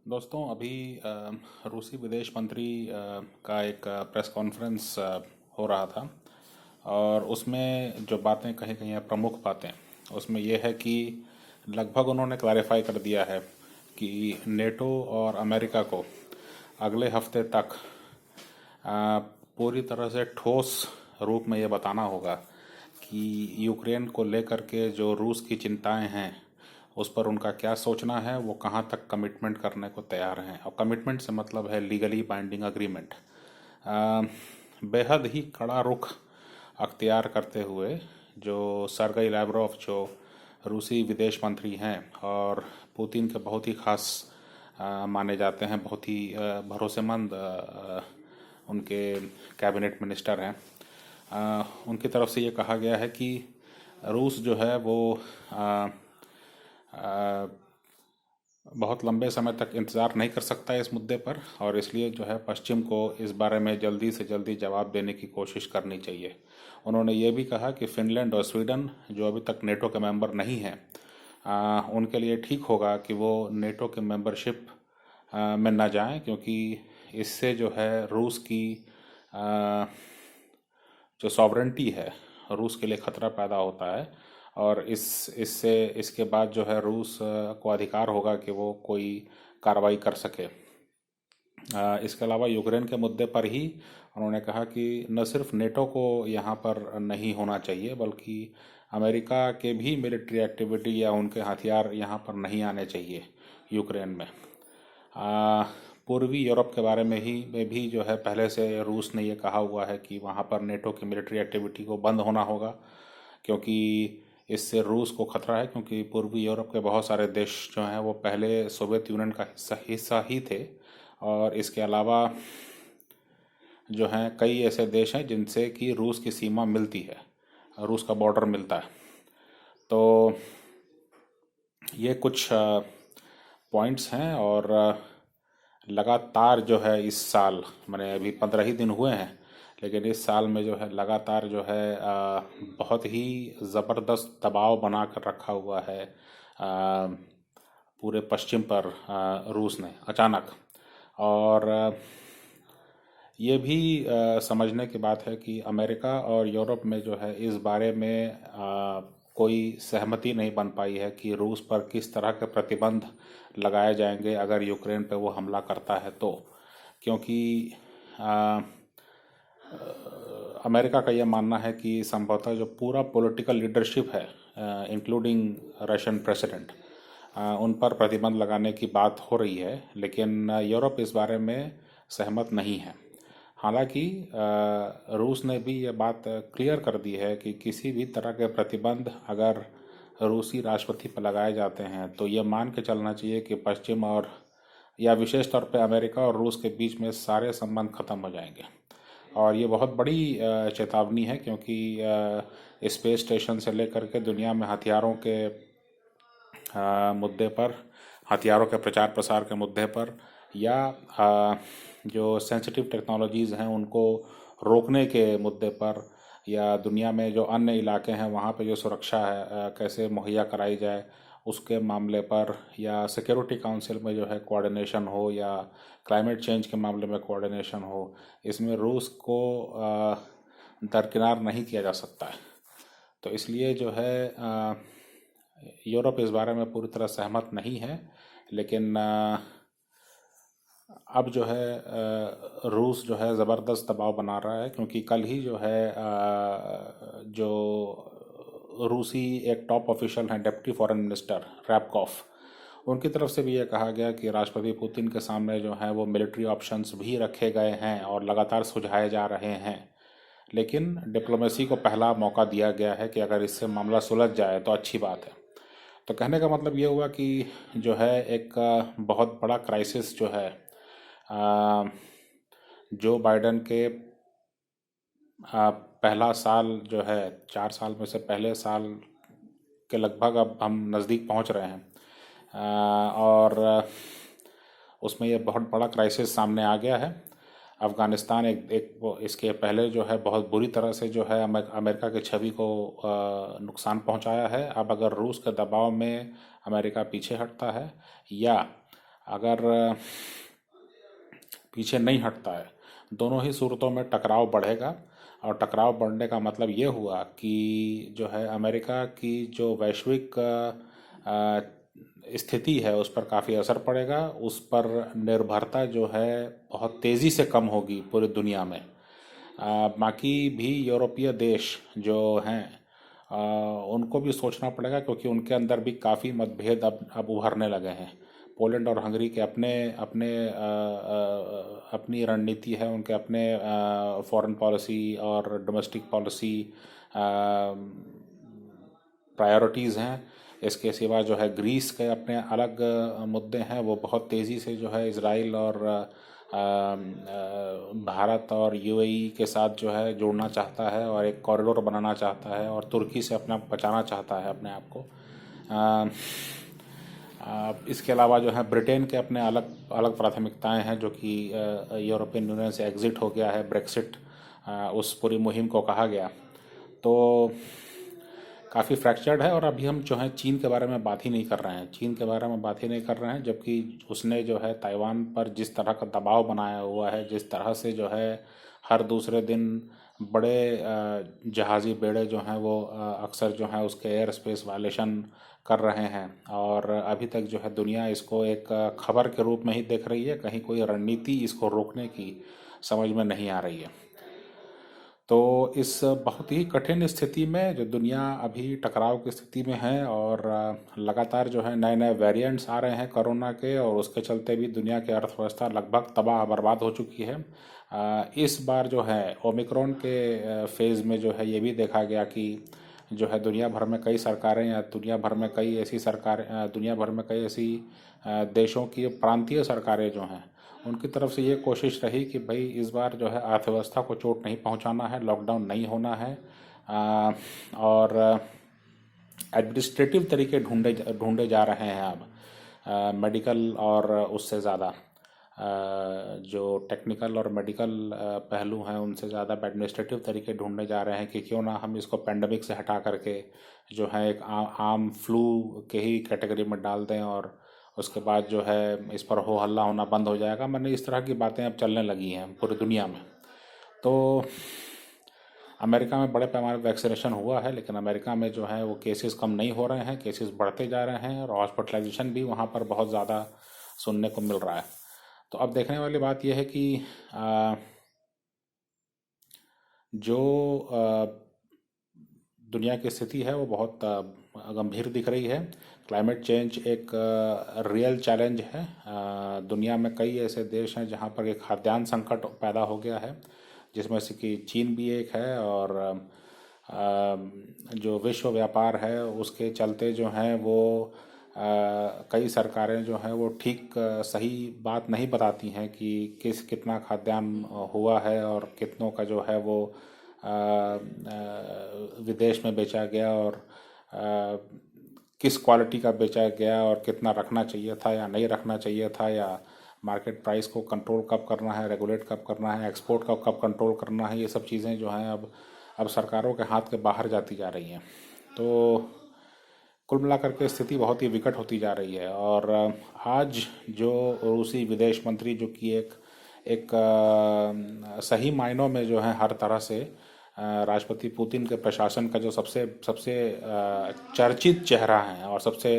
दोस्तों अभी रूसी विदेश मंत्री का एक प्रेस कॉन्फ्रेंस हो रहा था। और उसमें जो बातें कही गई हैं, प्रमुख बातें उसमें यह है कि लगभग उन्होंने क्लैरिफाई कर दिया है कि नेटो और अमेरिका को अगले हफ्ते तक अ, पूरी तरह से ठोस रूप में ये बताना होगा कि यूक्रेन को लेकर के जो रूस की चिंताएं हैं उस पर उनका क्या सोचना है, वो कहाँ तक कमिटमेंट करने को तैयार हैं। और कमिटमेंट से मतलब है लीगली बाइंडिंग अग्रीमेंट। बेहद ही कड़ा रुख अख्तियार करते हुए जो सरगई लैवरोव जो रूसी विदेश मंत्री हैं और पुतिन के बहुत ही खास माने जाते हैं, बहुत ही भरोसेमंद उनके कैबिनेट मिनिस्टर हैं। उनकी तरफ से ये कहा गया है कि रूस जो है वो अ, अ, बहुत लंबे समय तक इंतज़ार नहीं कर सकता है इस मुद्दे पर, और इसलिए जो है पश्चिम को इस बारे में जल्दी से जल्दी जवाब देने की कोशिश करनी चाहिए। उन्होंने ये भी कहा कि फिनलैंड और स्वीडन जो अभी तक नेटो के मेंबर नहीं हैं, उनके लिए ठीक होगा कि वो नेटो के मेंबरशिप में न जाएं, क्योंकि इससे जो है रूस की आ, जो सॉवरेंटी है, रूस के लिए खतरा पैदा होता है। और इससे इसके बाद जो है रूस को अधिकार होगा कि वो कोई कार्रवाई कर सके। इसके अलावा यूक्रेन के मुद्दे पर ही उन्होंने कहा कि न सिर्फ नेटो को यहाँ पर नहीं होना चाहिए, बल्कि अमेरिका के भी मिलिट्री एक्टिविटी या उनके हथियार यहाँ पर नहीं आने चाहिए यूक्रेन में। आ, पूर्वी यूरोप के बारे में भी जो है पहले से रूस ने ये कहा हुआ है कि वहाँ पर नेटो की मिलिट्री एक्टिविटी को बंद होना होगा, क्योंकि इससे रूस को खतरा है। क्योंकि पूर्वी यूरोप के बहुत सारे देश जो हैं वो पहले सोवियत यूनियन का हिस्सा ही थे, और इसके अलावा जो हैं कई ऐसे देश हैं जिनसे कि रूस की सीमा मिलती है, रूस का बॉर्डर मिलता है। तो ये कुछ पॉइंट्स हैं। और लगातार जो है इस साल, मैंने अभी 15 ही दिन हुए हैं, लेकिन इस साल में जो है लगातार जो है बहुत ही ज़बरदस्त दबाव बना कर रखा हुआ है पूरे पश्चिम पर रूस ने अचानक। और ये भी समझने की बात है कि अमेरिका और यूरोप में जो है इस बारे में कोई सहमति नहीं बन पाई है कि रूस पर किस तरह के प्रतिबंध लगाए जाएंगे अगर यूक्रेन पे वो हमला करता है तो। क्योंकि आ, अमेरिका का यह मानना है कि संभवतः जो पूरा पॉलिटिकल लीडरशिप है, इंक्लूडिंग रशियन प्रेसिडेंट, उन पर प्रतिबंध लगाने की बात हो रही है, लेकिन यूरोप इस बारे में सहमत नहीं है। हालांकि रूस ने भी ये बात क्लियर कर दी है कि किसी भी तरह के प्रतिबंध अगर रूसी राष्ट्रपति पर लगाए जाते हैं तो ये मान के चलना चाहिए कि पश्चिम और या विशेष तौर पे अमेरिका और रूस के बीच में सारे संबंध खत्म हो जाएंगे। और ये बहुत बड़ी चेतावनी है, क्योंकि स्पेस स्टेशन से लेकर के दुनिया में हथियारों के मुद्दे पर, हथियारों के प्रचार प्रसार के मुद्दे पर, या जो सेंसिटिव टेक्नोलॉजीज़ हैं उनको रोकने के मुद्दे पर, या दुनिया में जो अन्य इलाके हैं वहाँ पे जो सुरक्षा है कैसे मुहैया कराई जाए उसके मामले पर, या सिक्योरिटी काउंसिल में जो है कोऑर्डिनेशन हो, या क्लाइमेट चेंज के मामले में कोऑर्डिनेशन हो, इसमें रूस को दरकिनार नहीं किया जा सकता है। तो इसलिए जो है यूरोप इस बारे में पूरी तरह सहमत नहीं है। लेकिन अब जो है रूस जो है ज़बरदस्त दबाव बना रहा है, क्योंकि कल ही जो है जो रूसी एक टॉप ऑफिशियल हैं, डिप्टी फॉरेन मिनिस्टर रैबकॉफ, उनकी तरफ से भी ये कहा गया कि राष्ट्रपति पुतिन के सामने जो है वो मिलिट्री ऑप्शंस भी रखे गए हैं और लगातार सुझाए जा रहे हैं। लेकिन डिप्लोमेसी को पहला मौका दिया गया है कि अगर इससे मामला सुलझ जाए तो अच्छी बात है। तो कहने का मतलब ये हुआ कि जो है एक बहुत बड़ा क्राइसिस जो है जो बाइडेन के पहला साल जो है, 4 साल में से पहले साल के लगभग अब हम नज़दीक पहुंच रहे हैं। और उसमें ये बहुत बड़ा क्राइसिस सामने आ गया है। अफ़गानिस्तान इसके पहले जो है बहुत बुरी तरह से जो है अमेरिका की छवि को नुकसान पहुंचाया है। अब अगर रूस के दबाव में अमेरिका पीछे हटता है, या अगर पीछे नहीं हटता है, दोनों ही सूरतों में टकराव बढ़ेगा। और टकराव बढ़ने का मतलब ये हुआ कि जो है अमेरिका की जो वैश्विक स्थिति है उस पर काफ़ी असर पड़ेगा। उस पर निर्भरता जो है बहुत तेज़ी से कम होगी पूरी दुनिया में। बाकी भी यूरोपीय देश जो हैं उनको भी सोचना पड़ेगा, क्योंकि उनके अंदर भी काफ़ी मतभेद अब उभरने लगे हैं। पोलैंड और हंगरी के अपने अपने अपनी रणनीति है, उनके अपने फॉरेन पॉलिसी और डोमेस्टिक पॉलिसी प्रायोरिटीज़ हैं। इसके सिवा जो है ग्रीस के अपने अलग मुद्दे हैं। वो बहुत तेज़ी से जो है इसराइल और भारत और यूएई के साथ जो है जोड़ना चाहता है और एक कॉरिडोर बनाना चाहता है, और तुर्की से अपना बचाना चाहता है अपने आप को। इसके अलावा जो है ब्रिटेन के अपने अलग अलग प्राथमिकताएं हैं, जो कि यूरोपियन यूनियन से एग्ज़िट हो गया है, ब्रेक्सिट उस पूरी मुहिम को कहा गया। तो काफ़ी फ्रैक्चर्ड है। और अभी हम जो है चीन के बारे में बात ही नहीं कर रहे हैं, चीन के बारे में बात ही नहीं कर रहे हैं, जबकि उसने जो है ताइवान पर जिस तरह का दबाव बनाया हुआ है, जिस तरह से जो है हर दूसरे दिन बड़े जहाज़ी बेड़े जो हैं वो अक्सर जो है उसके एयर स्पेस वायलेशन कर रहे हैं। और अभी तक जो है दुनिया इसको एक खबर के रूप में ही देख रही है, कहीं कोई रणनीति इसको रोकने की समझ में नहीं आ रही है। तो इस बहुत ही कठिन स्थिति में जो दुनिया अभी टकराव की स्थिति में है, और लगातार जो है नए नए वेरिएंट्स आ रहे हैं कोरोना के, और उसके चलते भी दुनिया की अर्थव्यवस्था लगभग तबाह बर्बाद हो चुकी है। इस बार जो है ओमिक्रॉन के फेज़ में जो है ये भी देखा गया कि जो है दुनिया भर में कई सरकारें, या दुनिया भर में कई ऐसी सरकार, दुनिया भर में कई ऐसी देशों की प्रांतीय सरकारें जो हैं उनकी तरफ से ये कोशिश रही कि भाई इस बार जो है अर्थव्यवस्था को चोट नहीं पहुंचाना है, लॉकडाउन नहीं होना है, और एडमिनिस्ट्रेटिव तरीके ढूंढे जा रहे हैं अब। मेडिकल और उससे ज़्यादा जो टेक्निकल और मेडिकल पहलू हैं उनसे ज़्यादा एडमिनिस्ट्रेटिव तरीके ढूंढने जा रहे हैं कि क्यों ना हम इसको पेंडेमिक से हटा करके जो है एक आम फ्लू के ही कैटेगरी में डाल दें, और उसके बाद जो है इस पर हो हल्ला होना बंद हो जाएगा। मैंने इस तरह की बातें अब चलने लगी हैं पूरी दुनिया में। तो अमेरिका में बड़े पैमाने पर वैक्सीनेशन हुआ है, लेकिन अमेरिका में जो है वो केसेस कम नहीं हो रहे हैं, केसेस बढ़ते जा रहे हैं, और हॉस्पिटलाइजेशन भी वहाँ पर बहुत ज़्यादा सुनने को मिल रहा है। तो अब देखने वाली बात यह है कि जो दुनिया की स्थिति है वो बहुत गंभीर दिख रही है। क्लाइमेट चेंज एक रियल चैलेंज है। दुनिया में कई ऐसे देश हैं जहाँ पर एक खाद्यान्न संकट पैदा हो गया है, जिसमें से कि चीन भी एक है। और जो विश्व व्यापार है उसके चलते जो हैं वो कई सरकारें जो हैं वो ठीक सही बात नहीं बताती हैं कि कितना खाद्यान्न हुआ है और कितनों का जो है वो विदेश में बेचा गया, और किस क्वालिटी का बेचा गया, और कितना रखना चाहिए था या नहीं रखना चाहिए था, या मार्केट प्राइस को कंट्रोल कब करना है, रेगुलेट कब करना है, एक्सपोर्ट का कब कंट्रोल करना है। ये सब चीज़ें जो हैं अब सरकारों के हाथ के बाहर जाती जा रही हैं। तो कुल मिलाकर के स्थिति बहुत ही विकट होती जा रही है। और आज जो रूसी विदेश मंत्री, जो कि एक सही मायनों में जो है हर तरह से राष्ट्रपति पुतिन के प्रशासन का जो सबसे सबसे चर्चित चेहरा है और सबसे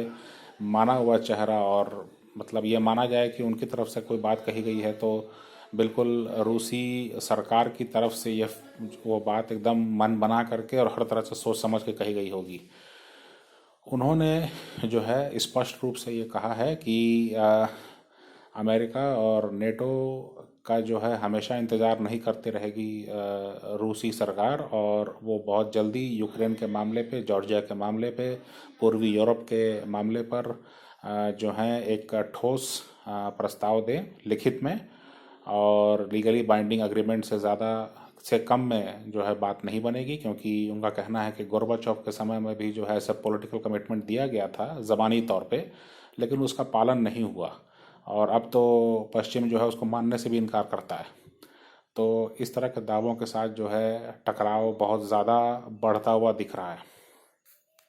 माना हुआ चेहरा, और मतलब ये माना जाए कि उनकी तरफ से कोई बात कही गई है तो बिल्कुल रूसी सरकार की तरफ से ये वो बात एकदम मन बना करके और हर तरह से सोच समझ के कही गई होगी। उन्होंने जो है स्पष्ट रूप से ये कहा है कि अमेरिका और नेटो का जो है हमेशा इंतज़ार नहीं करते रहेगी रूसी सरकार, और वो बहुत जल्दी यूक्रेन के मामले पे, जॉर्जिया के मामले पे, पूर्वी यूरोप के मामले पर जो है एक ठोस प्रस्ताव दें लिखित में, और लीगली बाइंडिंग एग्रीमेंट से ज़्यादा से कम में जो है बात नहीं बनेगी। क्योंकि उनका कहना है कि गोर्बाचोव के समय में भी जो है सब पॉलिटिकल कमिटमेंट दिया गया था ज़बानी तौर पे, लेकिन उसका पालन नहीं हुआ, और अब तो पश्चिम जो है उसको मानने से भी इनकार करता है। तो इस तरह के दावों के साथ जो है टकराव बहुत ज़्यादा बढ़ता हुआ दिख रहा है।